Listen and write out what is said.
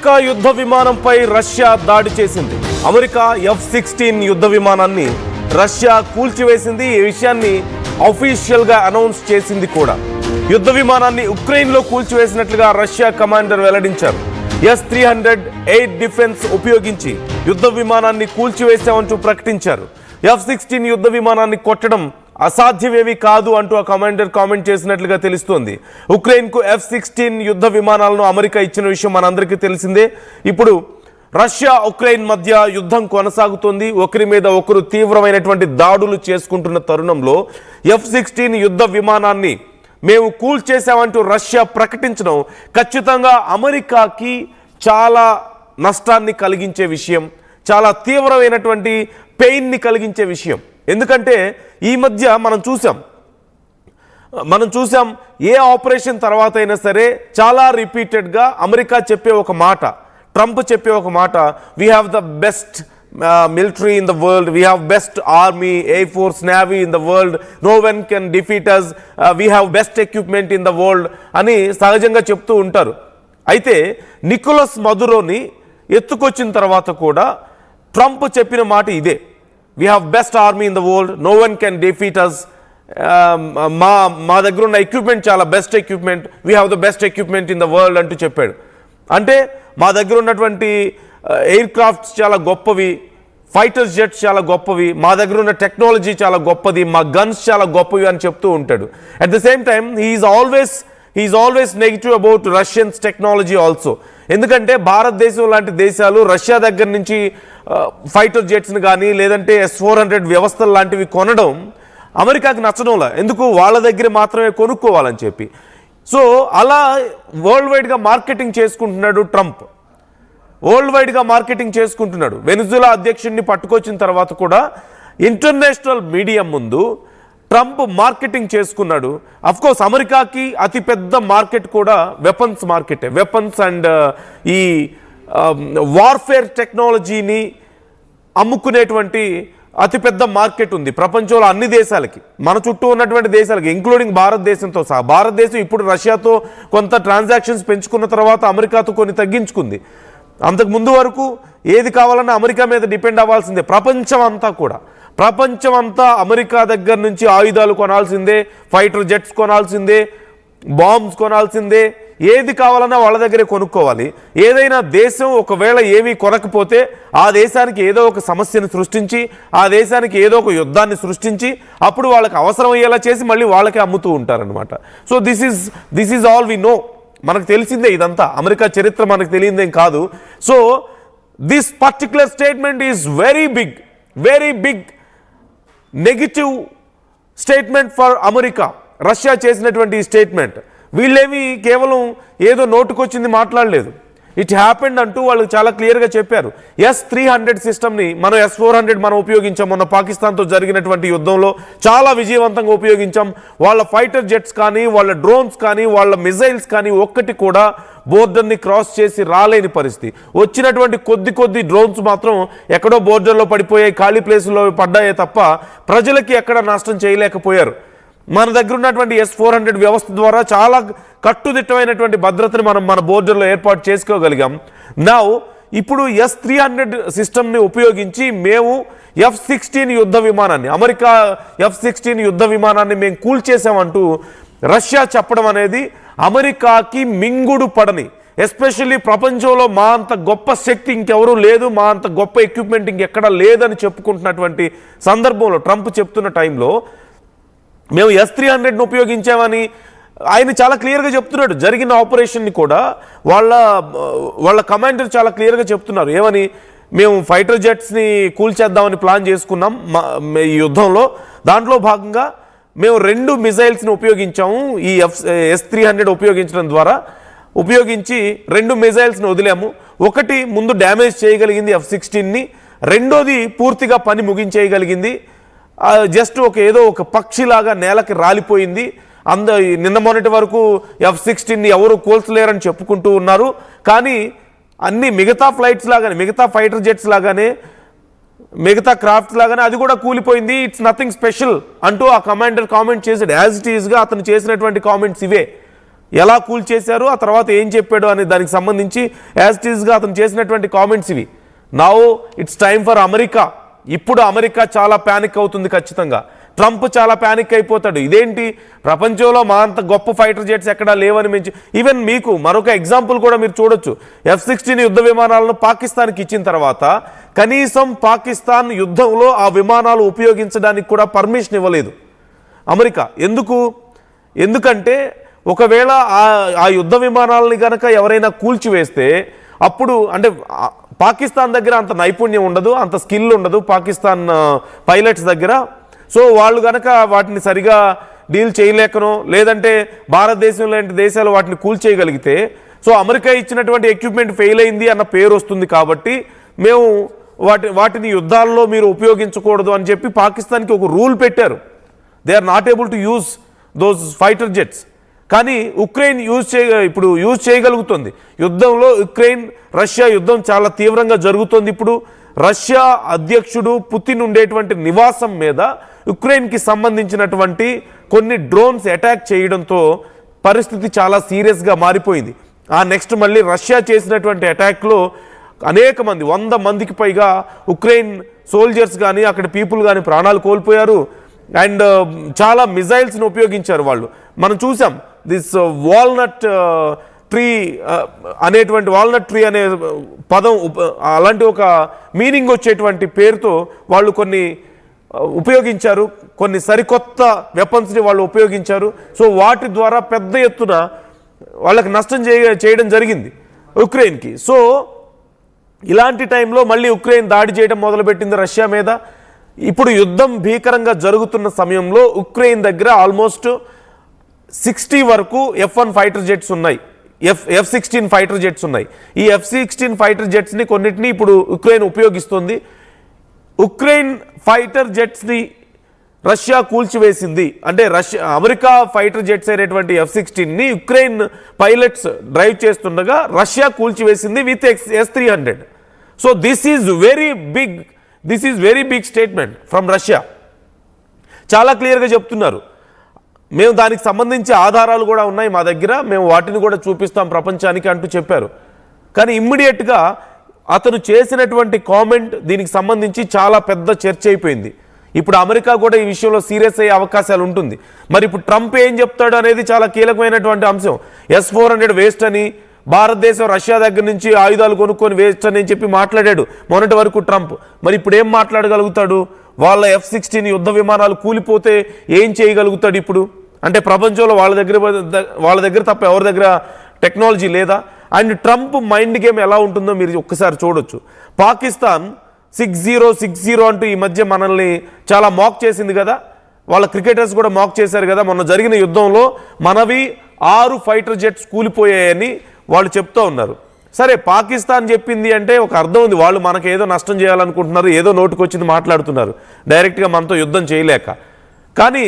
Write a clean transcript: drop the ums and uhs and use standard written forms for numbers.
America యుద్ధ విమానంపై Russia దాడి చేసింది. అమెరికా F-16 యుద్ధ విమానాన్ని రష్యా కూల్చివేసింది. ఈ విషయాన్ని అఫీషియల్గా అనౌన్స్ చేసింది కూడా. యుద్ధ విమానాన్ని ఉక్రెయిన్లో కూల్చివేసినట్లుగా రష్యా కమాండర్ వెల్లడించారు. S-300 ఎయిర్ డిఫెన్స్ ఉపయోగించి యుద్ధ విమానాన్ని కూల్చివేశామంటూ ప్రకటించారు. F-16 యుద్ధ విమానాన్ని కొట్టడం అసాధ్యమేమీ కాదు అంటూ ఆ కమాండర్ కామెంట్ చేసినట్లుగా తెలుస్తోంది. ఉక్రెయిన్కు F-16 యుద్ధ విమానాలను అమెరికా ఇచ్చిన విషయం మనందరికీ తెలిసిందే. ఇప్పుడు రష్యా ఉక్రెయిన్ మధ్య యుద్ధం కొనసాగుతోంది. ఒకరి మీద ఒకరు తీవ్రమైనటువంటి దాడులు చేసుకుంటున్న తరుణంలో F-16 యుద్ధ విమానాన్ని మేము కూల్చేశామంటూ రష్యా ప్రకటించడం ఖచ్చితంగా అమెరికాకి చాలా నష్టాన్ని కలిగించే విషయం, చాలా తీవ్రమైనటువంటి పెయిన్ని కలిగించే విషయం. ఎందుకంటే ఈ మధ్య మనం చూసాం ఏ ఆపరేషన్ తర్వాత అయినా సరే చాలా రిపీటెడ్గా అమెరికా చెప్పే ఒక మాట, ట్రంప్ చెప్పే ఒక మాట, we have the best military in the world, we have best army, air force, navy in the world, no one can defeat us, we have best equipment in the world అని సహజంగా చెప్తూ ఉంటారు. అయితే Nicholas మదురోని ఎత్తుకొచ్చిన తర్వాత కూడా Trump చెప్పిన మాట ఇదే, we have best army in the world, no one can defeat us, మా దగ్గర ఉన్న ఎక్విప్మెంట్ చాలా best equipment, we have the best equipment in the world అంటూ చెప్పాడు. అంటే మా దగ్గర ఉన్నటువంటి ఎయిర్ క్రాఫ్ట్స్ చాలా గొప్పవి, ఫైటర్స్ జెట్స్ చాలా గొప్పవి, మా దగ్గర ఉన్న టెక్నాలజీ చాలా గొప్పది, మా గన్స్ చాలా గొప్పవి అని చెప్తూ ఉంటాడు. At the same time he's always negative about Russians technology also. ఎందుకంటే భారతదేశం లాంటి దేశాలు రష్యా దగ్గర నుంచి ఫైటర్ జెట్స్ని కానీ లేదంటే S-400 వ్యవస్థలు లాంటివి కొనడం అమెరికాకి నచ్చడంలా. ఎందుకు? వాళ్ళ దగ్గర మాత్రమే కొనుక్కోవాలని చెప్పి. సో అలా వరల్డ్ వైడ్గా మార్కెటింగ్ చేసుకుంటున్నాడు ట్రంప్, వరల్డ్ వైడ్గా మార్కెటింగ్ చేసుకుంటున్నాడు. వెనిజులా అధ్యక్షుడిని పట్టుకొచ్చిన తర్వాత కూడా ఇంటర్నేషనల్ మీడియా ముందు ట్రంప్ మార్కెటింగ్ చేసుకున్నాడు. అఫ్కోర్స్ అమెరికాకి అతిపెద్ద మార్కెట్ కూడా వెపన్స్ మార్కెటే. వెపన్స్ అండ్ ఈ వార్ఫేర్ టెక్నాలజీని అమ్ముకునేటువంటి అతిపెద్ద మార్కెట్ ఉంది ప్రపంచంలో అన్ని దేశాలకి, మన చుట్టూ ఉన్నటువంటి దేశాలకి, ఇంక్లూడింగ్ భారతదేశంతో సహా. భారతదేశం ఇప్పుడు రష్యాతో కొంత ట్రాన్సాక్షన్స్ పెంచుకున్న తర్వాత అమెరికాతో కొన్ని తగ్గించుకుంది. అంతకు ముందు వరకు ఏది కావాలన్నా అమెరికా మీద డిపెండ్ అవ్వాల్సిందే. ప్రపంచం అంతా అమెరికా దగ్గర నుంచి ఆయుధాలు కొనాల్సిందే, ఫైటర్ జెట్స్ కొనాల్సిందే, బాంబ్స్ కొనాల్సిందే, ఏది కావాలన్నా వాళ్ళ దగ్గరే కొనుక్కోవాలి. ఏదైనా దేశం ఒకవేళ ఏమీ కొనకపోతే ఆ దేశానికి ఏదో ఒక సమస్యను సృష్టించి, ఆ దేశానికి ఏదో ఒక యుద్ధాన్ని సృష్టించి అప్పుడు వాళ్ళకి అవసరం అయ్యేలా చేసి మళ్ళీ వాళ్ళకే అమ్ముతూ ఉంటారనమాట. So this is all we know. మనకు తెలిసిందే ఇదంతా, అమెరికా చరిత్ర మనకు తెలియదేం కాదు. So this particular statement is very big negative statement for America. Russia చేసినటువంటి స్టేట్మెంట్ వీళ్ళేమి కేవలం ఏదో నోటుకొచ్చింది మాట్లాడలేదు, ఇట్ హ్యాపెండ్ అంటూ వాళ్ళు చాలా క్లియర్గా చెప్పారు. S-300 సిస్టమ్ని మనం S-400 మనం ఉపయోగించాం. మొన్న పాకిస్తాన్తో జరిగినటువంటి యుద్ధంలో చాలా విజయవంతంగా ఉపయోగించాం. వాళ్ళ ఫైటర్ జెట్స్ కానీ, వాళ్ళ డ్రోన్స్ కానీ, వాళ్ళ మిజైల్స్ కానీ ఒక్కటి కూడా బోర్డర్ని క్రాస్ చేసి రాలేని పరిస్థితి. వచ్చినటువంటి కొద్ది డ్రోన్స్ మాత్రం ఎక్కడో బోర్డర్లో పడిపోయాయి, ఖాళీ ప్లేసుల్లో పడ్డాయే తప్ప ప్రజలకి ఎక్కడ నష్టం చేయలేకపోయారు. మన దగ్గర ఉన్నటువంటి S-400 వ్యవస్థ ద్వారా చాలా కట్టుదిట్టమైనటువంటి భద్రతను మనం మన బోర్డర్లో ఏర్పాటు చేసుకోగలిగాం. ఇప్పుడు S-300 సిస్టమ్ని ఉపయోగించి మేము F-16 యుద్ధ విమానాన్ని, అమెరికా F-16 యుద్ధ విమానాన్ని మేము కూల్చేసామంటూ రష్యా చెప్పడం అనేది అమెరికాకి మింగుడు పడని, ఎస్పెషల్లీ ప్రపంచంలో మా అంత గొప్ప శక్తి ఇంకెవరూ లేదు, మా అంత గొప్ప ఎక్విప్మెంట్ ఇంకెక్కడా లేదని చెప్పుకుంటున్నటువంటి సందర్భంలో ట్రంప్ చెప్తున్న టైంలో మేము S-300ను ఉపయోగించామని ఆయన చాలా క్లియర్గా చెప్తున్నాడు. జరిగిన ఆపరేషన్ని కూడా వాళ్ళ కమాండర్ చాలా క్లియర్గా చెప్తున్నారు. ఏమని? మేము ఫైటర్ జెట్స్ని కూల్చేద్దామని ప్లాన్ చేసుకున్నాం ఈ యుద్ధంలో. దాంట్లో భాగంగా మేము 2 మిజైల్స్ని ఉపయోగించాము. ఈ S-300 ఉపయోగించి 2 మిజైల్స్ని వదిలాము. ఒకటి ముందు డ్యామేజ్ చేయగలిగింది F-16ని, రెండోది పూర్తిగా పని ముగించేయగలిగింది. జస్ట్ ఏదో ఒక పక్షిలాగా నేలకి రాలిపోయింది. నిన్న మొన్నటి వరకు F-16ని ఎవరు కూల్చలేరని చెప్పుకుంటూ ఉన్నారు. కానీ అన్ని మిగతా ఫ్లైట్స్ లాగానే, మిగతా ఫైటర్ జెట్స్ లాగానే, మిగతా క్రాఫ్ట్స్ లాగానే అది కూడా కూలిపోయింది. ఇట్స్ నథింగ్ స్పెషల్ అంటూ ఆ కమాండర్ కామెంట్ చేశాడు. యాజ్ ఇట్ ఈస్గా అతను చేసినటువంటి కామెంట్స్ ఇవే. ఎలా కూల్చేశారు, ఆ తర్వాత ఏం చెప్పాడు అనే దానికి సంబంధించి యాజ్ ఇట్ ఈస్గా అతను చేసినటువంటి కామెంట్స్ ఇవి. Now it's time for America. ఇప్పుడు అమెరికా చాలా ప్యానిక్ అవుతుంది ఖచ్చితంగా. ట్రంప్ చాలా ప్యానిక్ అయిపోతాడు. ఇదేంటి, ప్రపంచంలో మా అంత గొప్ప ఫైటర్ జెట్స్ ఎక్కడా లేవని మించి. ఈవెన్ మీకు మరొక ఎగ్జాంపుల్ కూడా మీరు చూడొచ్చు. F-16 యుద్ధ విమానాలను పాకిస్తాన్కి ఇచ్చిన తర్వాత కనీసం పాకిస్తాన్ యుద్ధంలో ఆ విమానాలు ఉపయోగించడానికి కూడా పర్మిషన్ ఇవ్వలేదు అమెరికా. ఎందుకంటే ఒకవేళ ఆ యుద్ధ విమానాలని కనుక ఎవరైనా కూల్చివేస్తే అప్పుడు అంటే పాకిస్తాన్ దగ్గర అంత నైపుణ్యం ఉండదు, అంత స్కిల్ ఉండదు పాకిస్తాన్ పైలట్స్ దగ్గర. సో వాళ్ళు కనుక వాటిని సరిగా డీల్ చేయలేకనో లేదంటే భారతదేశం లాంటి దేశాలు వాటిని కూల్చేయగలిగితే సో అమెరికా ఇచ్చినటువంటి ఎక్విప్మెంట్ ఫెయిల్ అయింది అన్న పేరు వస్తుంది. కాబట్టి మేము వాటిని యుద్ధాల్లో మీరు ఉపయోగించకూడదు అని చెప్పి పాకిస్తాన్కి ఒక రూల్ పెట్టారు. They are not able to use those fighter jets. కానీ ఉక్రెయిన్ ఇప్పుడు యూజ్ చేయగలుగుతుంది. యుద్ధంలో ఉక్రెయిన్ రష్యా యుద్ధం చాలా తీవ్రంగా జరుగుతోంది. ఇప్పుడు రష్యా అధ్యక్షుడు పుతిన్ ఉండేటువంటి నివాసం మీద ఉక్రెయిన్కి సంబంధించినటువంటి కొన్ని డ్రోన్స్ అటాక్ చేయడంతో పరిస్థితి చాలా సీరియస్గా మారిపోయింది. ఆ నెక్స్ట్ మళ్ళీ రష్యా చేసినటువంటి అటాక్లో అనేక మంది 100 మందికి పైగా ఉక్రెయిన్ సోల్జర్స్ కానీ అక్కడ పీపుల్ కానీ ప్రాణాలు కోల్పోయారు. అండ్ చాలా మిజైల్స్ని ఉపయోగించారు వాళ్ళు. మనం చూసాం దిస్ వాల్నట్ ట్రీ అనేటువంటి వాల్నట్ ట్రీ అనే పదం అలాంటి ఒక మీనింగ్ వచ్చేటువంటి పేరుతో వాళ్ళు కొన్ని ఉపయోగించారు, కొన్ని సరికొత్త వెపన్స్ని వాళ్ళు ఉపయోగించారు. సో వాటి ద్వారా పెద్ద ఎత్తున వాళ్ళకి నష్టం చేయడం జరిగింది ఉక్రెయిన్కి. సో ఇలాంటి టైంలో మళ్ళీ ఉక్రెయిన్ దాడి చేయడం మొదలుపెట్టింది రష్యా మీద. ఇప్పుడు యుద్ధం భీకరంగా జరుగుతున్న సమయంలో ఉక్రెయిన్ దగ్గర ఆల్మోస్ట్ 60 వరకు F-1 ఫైటర్ జెట్స్ ఉన్నాయి, F-16 ఫైటర్ జెట్స్ ఉన్నాయి. ఈ F-16 ఫైటర్ జెట్స్ని కొన్నిటిని ఇప్పుడు ఉక్రెయిన్ ఉపయోగిస్తుంది. ఉక్రెయిన్ ఫైటర్ జెట్స్ని రష్యా కూల్చివేసింది. అంటే అమెరికా ఫైటర్ జెట్స్ అయినటువంటి F-16ని ఉక్రెయిన్ పైలట్స్ డ్రైవ్ చేస్తుండగా రష్యా కూల్చివేసింది with S-300. So this is very big statement from Russia. చాలా క్లియర్గా చెప్తున్నారు, మేము దానికి సంబంధించి ఆధారాలు కూడా ఉన్నాయి మా దగ్గర, మేము వాటిని కూడా చూపిస్తాం ప్రపంచానికి అంటూ చెప్పారు. కానీ ఇమ్మీడియట్గా అతను చేసినటువంటి కామెంట్ దీనికి సంబంధించి చాలా పెద్ద చర్చ అయిపోయింది. ఇప్పుడు అమెరికా కూడా ఈ విషయంలో సీరియస్ అయ్యే అవకాశాలు ఉంటుంది. మరి ఇప్పుడు ట్రంప్ ఏం చెప్తాడు అనేది చాలా కీలకమైనటువంటి అంశం. S-400 వేస్ట్ అని, భారతదేశం రష్యా దగ్గర నుంచి ఆయుధాలు కొనుక్కొని వేస్ట్ అని చెప్పి మాట్లాడాడు మొన్నటి వరకు ట్రంప్. మరి ఇప్పుడు ఏం మాట్లాడగలుగుతాడు? వాళ్ళ F-16 యుద్ధ విమానాలు కూలిపోతే ఏం చేయగలుగుతాడు ఇప్పుడు? అంటే ప్రపంచంలో వాళ్ళ దగ్గర తప్ప ఎవరి దగ్గర టెక్నాలజీ లేదా? అండ్ ట్రంప్ మైండ్ గేమ్ ఎలా ఉంటుందో మీరు ఒక్కసారి చూడొచ్చు. పాకిస్తాన్ 60-60 అంటూ ఈ మధ్య మనల్ని చాలా మాక్ చేసింది కదా, వాళ్ళ క్రికెటర్స్ కూడా మాక్ చేశారు కదా. మొన్న జరిగిన యుద్ధంలో మనవి 6 ఫైటర్ జెట్స్ కూలిపోయాయని వాళ్ళు చెప్తూ ఉన్నారు. సరే, పాకిస్తాన్ చెప్పింది అంటే ఒక అర్థం ఉంది, వాళ్ళు మనకు ఏదో నష్టం చేయాలనుకుంటున్నారు, ఏదో నోటుకొచ్చింది మాట్లాడుతున్నారు డైరెక్ట్గా మనతో యుద్ధం చేయలేక. కానీ